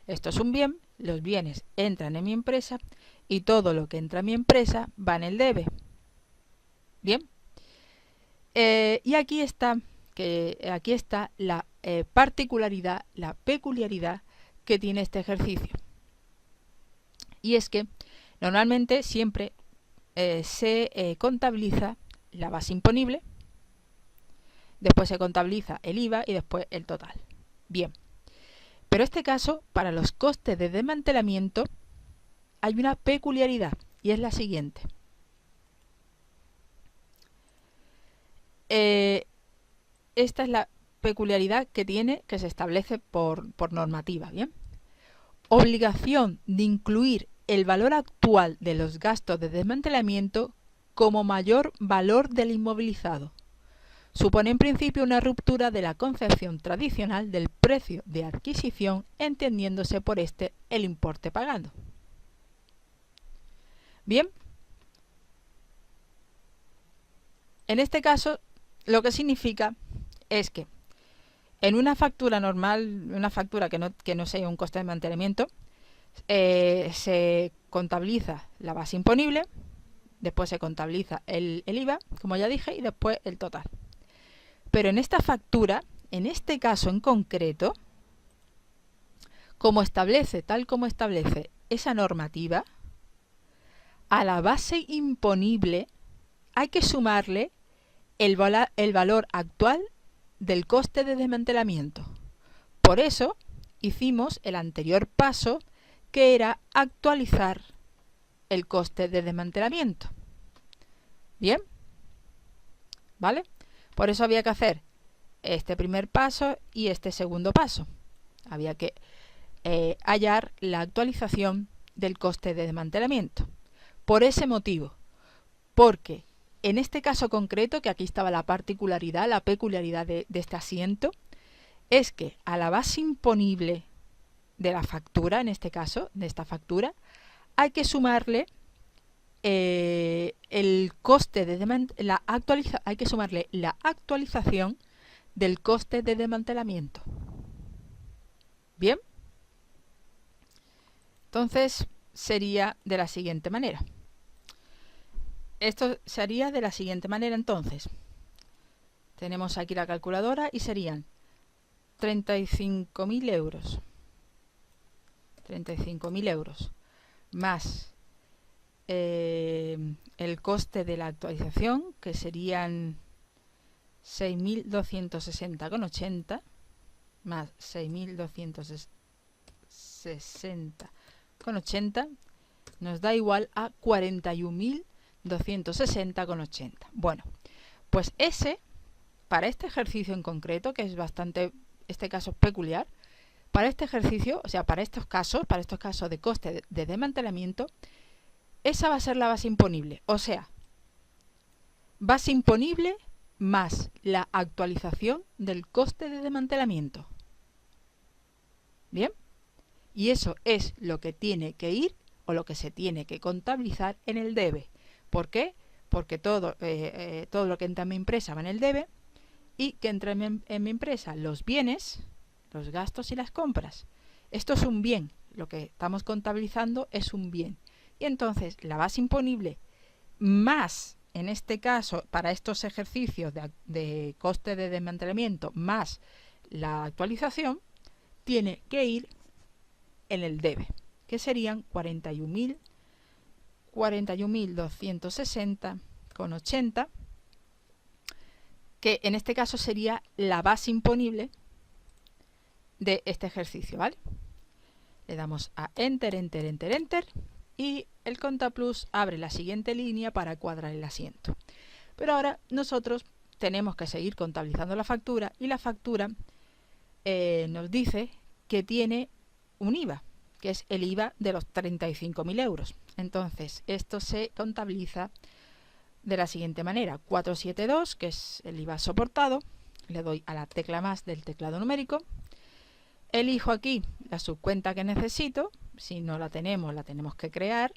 Esto es un bien, los bienes entran en mi empresa y todo lo que entra en mi empresa va en el debe. Bien, y aquí está la particularidad, la peculiaridad que tiene este ejercicio. Y es que normalmente siempre se contabiliza la base imponible, después se contabiliza el IVA y después el total. Bien, pero en este caso, para los costes de desmantelamiento, hay una peculiaridad y es la siguiente. Esta es la peculiaridad que tiene, que se establece por normativa, ¿bien? Obligación de incluir el valor actual de los gastos de desmantelamiento como mayor valor del inmovilizado. Supone en principio una ruptura de la concepción tradicional del precio de adquisición, entendiéndose por este el importe pagado. Bien, en este caso lo que significa es que en una factura normal, una factura que no sea un coste de mantenimiento, se contabiliza la base imponible, después se contabiliza el IVA, como ya dije, y después el total. Pero en esta factura, en este caso en concreto, tal como establece esa normativa, a la base imponible hay que sumarle el valor actual del coste de desmantelamiento. Por eso hicimos el anterior paso, que era actualizar el coste de desmantelamiento. Bien, ¿vale? Por eso había que hacer este primer paso y este segundo paso. Había que hallar la actualización del coste de desmantelamiento. Por ese motivo, porque en este caso concreto, que aquí estaba la particularidad, la peculiaridad de este asiento, es que a la base imponible de la factura, en este caso, de esta factura, hay que sumarle el coste de hay que sumarle la actualización del coste de desmantelamiento. Bien, entonces sería de la siguiente manera. Esto sería de la siguiente manera entonces. Tenemos aquí la calculadora y serían 35.000 euros. 35.000 euros más el coste de la actualización, que serían 6.260,80 más 6.260,80 nos da igual a 41.260,80. Bueno, pues para este ejercicio en concreto, que es bastante, este caso es peculiar, para este ejercicio, o sea, para estos casos de coste de desmantelamiento, esa va a ser la base imponible. O sea, base imponible más la actualización del coste de desmantelamiento. Bien, y eso es lo que tiene que ir o lo que se tiene que contabilizar en el debe. ¿Por qué? Porque todo lo que entra en mi empresa va en el debe, y que entra en mi empresa los bienes, los gastos y las compras. Esto es un bien, lo que estamos contabilizando es un bien. Y entonces la base imponible más, en este caso, para estos ejercicios de coste de desmantelamiento más la actualización, tiene que ir en el debe, que serían 41.260,80, que en este caso sería la base imponible de este ejercicio, ¿vale? Le damos a Enter, Enter, Enter, Enter, y el Contaplus abre la siguiente línea para cuadrar el asiento. Pero ahora nosotros tenemos que seguir contabilizando la factura, y la factura nos dice que tiene un IVA, que es el IVA de los 35.000 euros. Entonces, esto se contabiliza de la siguiente manera: 472, que es el IVA soportado, le doy a la tecla más del teclado numérico, elijo aquí la subcuenta que necesito. Si no la tenemos que crear,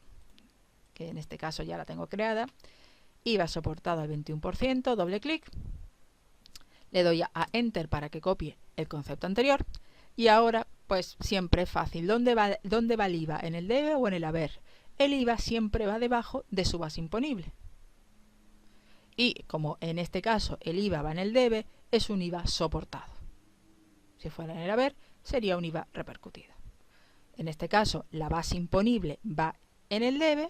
que en este caso ya la tengo creada. IVA soportado al 21%, doble clic, le doy a Enter para que copie el concepto anterior, y ahora pues siempre es fácil. ¿Dónde va el IVA? ¿En el debe o en el haber? El IVA siempre va debajo de su base imponible. Y como en este caso el IVA va en el debe, es un IVA soportado. Si fuera en el haber, sería un IVA repercutido. En este caso, la base imponible va en el debe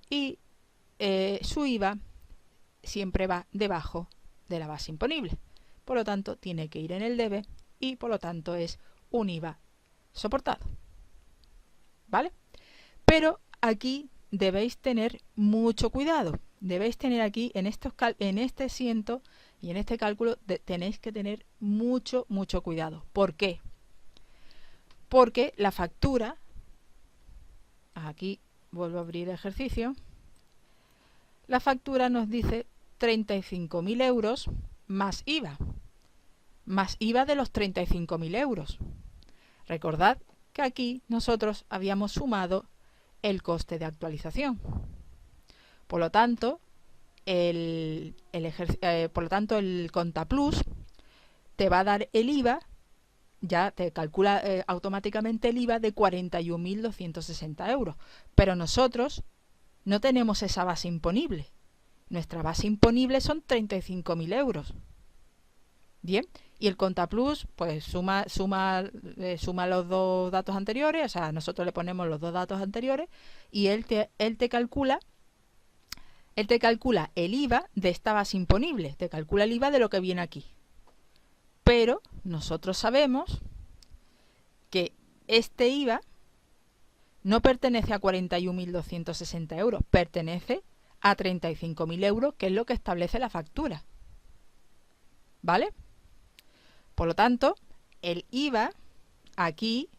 y su IVA siempre va debajo de la base imponible. Por lo tanto, tiene que ir en el debe y por lo tanto es un IVA soportado. ¿Vale? Pero aquí debéis tener mucho cuidado. Debéis tener aquí, en este ciento y en este cálculo, tenéis que tener mucho cuidado. ¿Por qué? Porque la factura, aquí vuelvo a abrir el ejercicio, la factura nos dice 35.000 euros más IVA de los 35.000 euros. Recordad que aquí nosotros habíamos sumado el coste de actualización. Por lo tanto, el Contaplus te va a dar el IVA, ya te calcula automáticamente el IVA de 41.260 euros. Pero nosotros no tenemos esa base imponible. Nuestra base imponible son 35.000 euros. Bien, y el Contaplus pues suma los dos datos anteriores, o sea, nosotros le ponemos los dos datos anteriores y él te calcula el IVA de esta base imponible, te calcula el IVA de lo que viene aquí. Pero nosotros sabemos que este IVA no pertenece a 41.260 euros, pertenece a 35.000 euros, que es lo que establece la factura. ¿Vale? Por lo tanto, el IVA aquí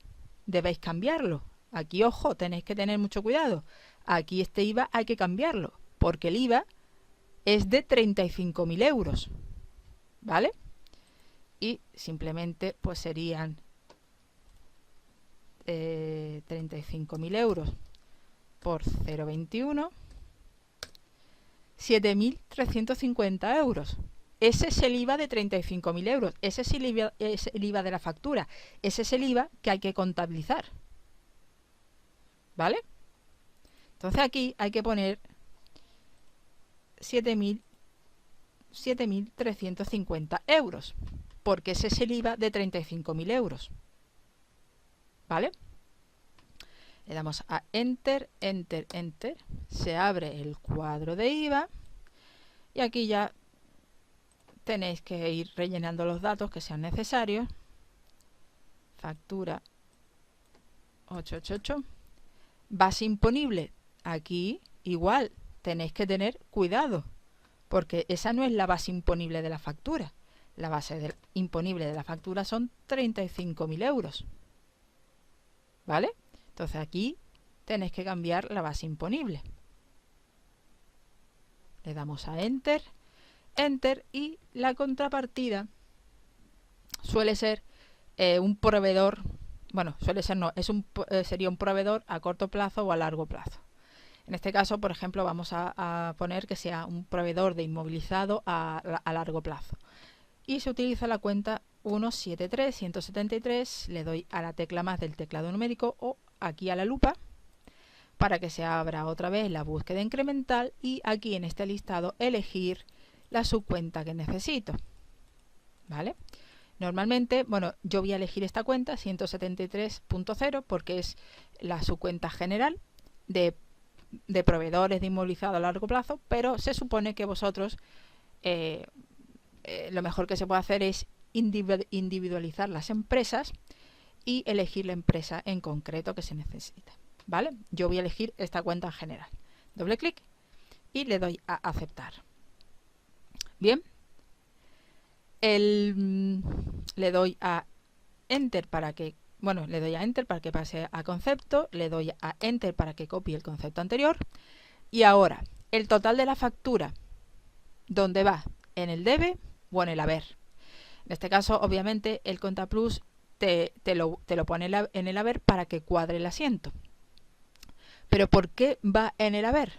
debéis cambiarlo. Aquí, ojo, tenéis que tener mucho cuidado. Aquí este IVA hay que cambiarlo, porque el IVA es de 35.000 euros. ¿Vale? Y simplemente pues serían 35.000 euros por 0,21, 7.350 euros. Ese es el IVA de 35.000 euros. Ese es el IVA de la factura. Ese es el IVA que hay que contabilizar. ¿Vale? Entonces aquí hay que poner 7.350 euros. Porque ese es el IVA de 35.000 euros. ¿Vale? Le damos a Enter, Enter, Enter. Se abre el cuadro de IVA. Y aquí ya tenéis que ir rellenando los datos que sean necesarios. Factura 888. Base imponible. Aquí igual tenéis que tener cuidado, porque esa no es la base imponible de la factura. La base imponible de la factura son 35.000 euros. ¿Vale? Entonces aquí tenéis que cambiar la base imponible. Le damos a Enter, Enter, y la contrapartida suele ser un proveedor, bueno, suele ser no, sería un proveedor a corto plazo o a largo plazo. En este caso, por ejemplo, vamos a poner que sea un proveedor de inmovilizado a largo plazo. Y se utiliza la cuenta 173-173, le doy a la tecla más del teclado numérico o aquí a la lupa para que se abra otra vez la búsqueda incremental y aquí en este listado elegir la subcuenta que necesito. ¿Vale? Normalmente, bueno, yo voy a elegir esta cuenta 173.0 porque es la subcuenta general de proveedores de inmovilizado a largo plazo, pero se supone que vosotros lo mejor que se puede hacer es individualizar las empresas y elegir la empresa en concreto que se necesita. ¿Vale? Yo voy a elegir esta cuenta en general. Doble clic y le doy a aceptar. Bien. Le doy a Enter para que, bueno, le doy a Enter para que pase a concepto, le doy a Enter para que copie el concepto anterior. Y ahora, el total de la factura, ¿dónde va? ¿En el debe o en el haber? En este caso, obviamente, el Contaplus te lo pone en el haber para que cuadre el asiento. ¿Pero por qué va en el haber?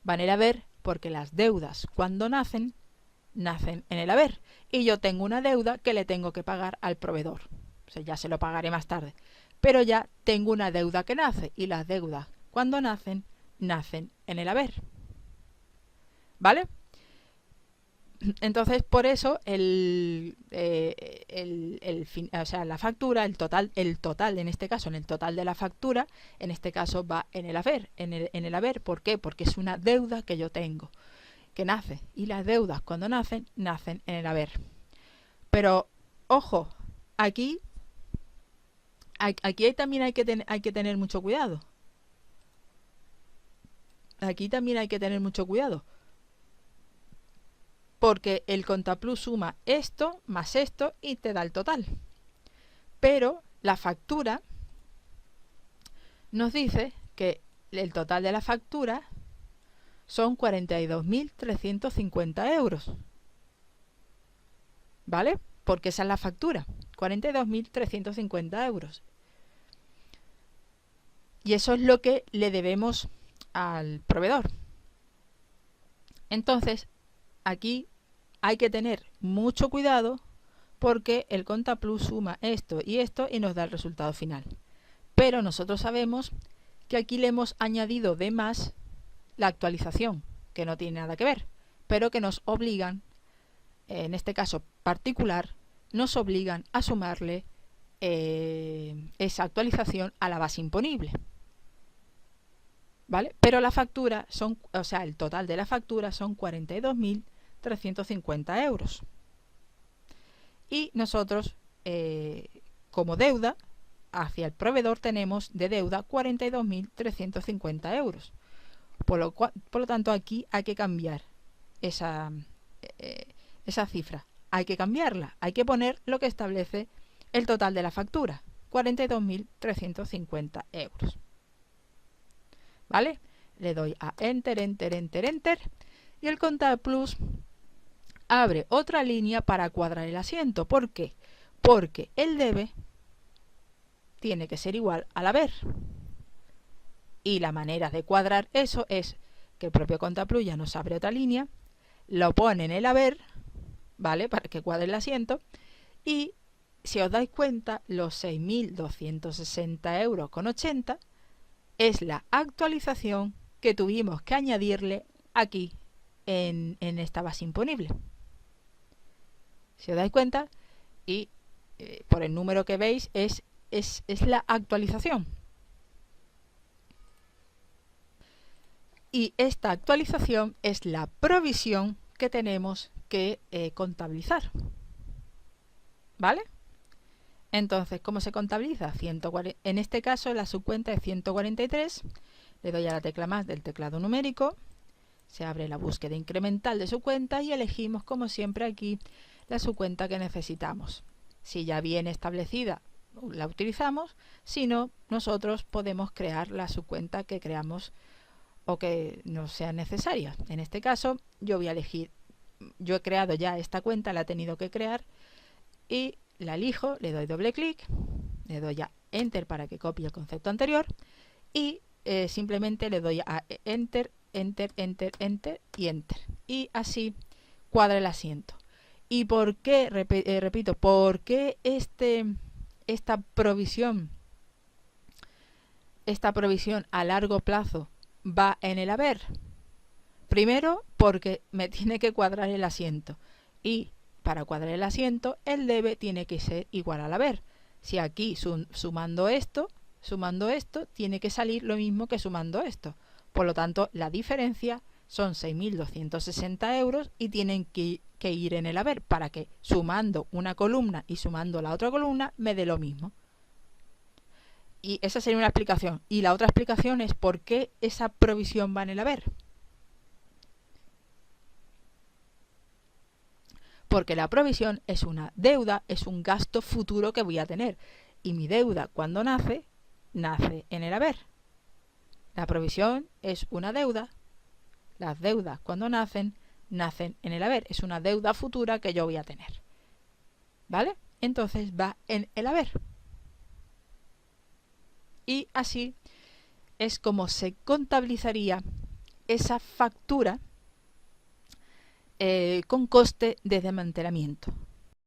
Va en el haber porque las deudas, cuando nacen en el haber. Y yo tengo una deuda que le tengo que pagar al proveedor. sea, ya se lo pagaré más tarde. Pero ya tengo una deuda que nace, y las deudas, cuando nacen, nacen en el haber. ¿Vale? Entonces, por eso o sea, la factura, el total, en este caso, en el total de la factura, en este caso va en el haber, en el haber. ¿Por qué? Porque es una deuda que yo tengo, que nace, y las deudas cuando nacen, nacen en el haber. Pero, ojo, aquí también hay que tener mucho cuidado. Aquí también hay que tener mucho cuidado. Porque el Contaplus suma esto más esto y te da el total. Pero la factura nos dice que el total de la factura son 42.350 euros. ¿Vale? Porque esa es la factura, 42.350 euros. Y eso es lo que le debemos al proveedor. Entonces, aquí hay que tener mucho cuidado porque el Contaplus suma esto y nos da el resultado final. Pero nosotros sabemos que aquí le hemos añadido de más la actualización, que no tiene nada que ver, pero que nos obligan, en este caso particular, nos obligan a sumarle esa actualización a la base imponible. ¿Vale? Pero la factura son, o sea, el total de la factura son 42.350 euros. Y nosotros, como deuda, hacia el proveedor tenemos de deuda 42.350 euros. Por lo tanto, aquí hay que cambiar esa cifra. Hay que cambiarla. Hay que poner lo que establece el total de la factura, 42.350 euros. ¿Vale? Le doy a Enter, Enter, Enter, Enter. Y el Contaplus abre otra línea para cuadrar el asiento. ¿Por qué? Porque el debe tiene que ser igual al haber. Y la manera de cuadrar eso es que el propio Contaplus ya nos abre otra línea, lo pone en el haber, ¿vale? Para que cuadre el asiento. Y si os dais cuenta, los 6.260 euros con 80 es la actualización que tuvimos que añadirle aquí en esta base imponible. Si os dais cuenta, y por el número que veis, es la actualización. Y esta actualización es la provisión que tenemos que contabilizar. ¿Vale? Entonces, ¿cómo se contabiliza? En este caso, la subcuenta es 143. Le doy a la tecla más del teclado numérico. Se abre la búsqueda incremental de subcuenta y elegimos, como siempre, aquí la subcuenta que necesitamos. Si ya viene establecida, la utilizamos. Si no, nosotros podemos crear la subcuenta que creamos o que no sea necesaria. En este caso, yo voy a elegir. Yo he creado ya esta cuenta, la he tenido que crear y la elijo, le doy doble clic, le doy a Enter para que copie el concepto anterior y simplemente le doy a Enter, Enter, Enter, Enter y Enter. Y así cuadra el asiento. ¿Y por qué, repito, por qué esta provisión a largo plazo va en el haber? Primero, porque me tiene que cuadrar el asiento y para cuadrar el asiento, el debe tiene que ser igual al haber. Si aquí sumando esto, tiene que salir lo mismo que sumando esto. Por lo tanto, la diferencia son 6.260 euros y tienen que ir en el haber para que sumando una columna y sumando la otra columna me dé lo mismo. Y esa sería una explicación. Y la otra explicación es por qué esa provisión va en el haber. Porque la provisión es una deuda, es un gasto futuro que voy a tener. Y mi deuda, cuando nace, nace en el haber. La provisión es una deuda. Las deudas, cuando nacen, nacen en el haber. Es una deuda futura que yo voy a tener. ¿Vale? Entonces va en el haber. Y así es como se contabilizaría esa factura con coste de desmantelamiento.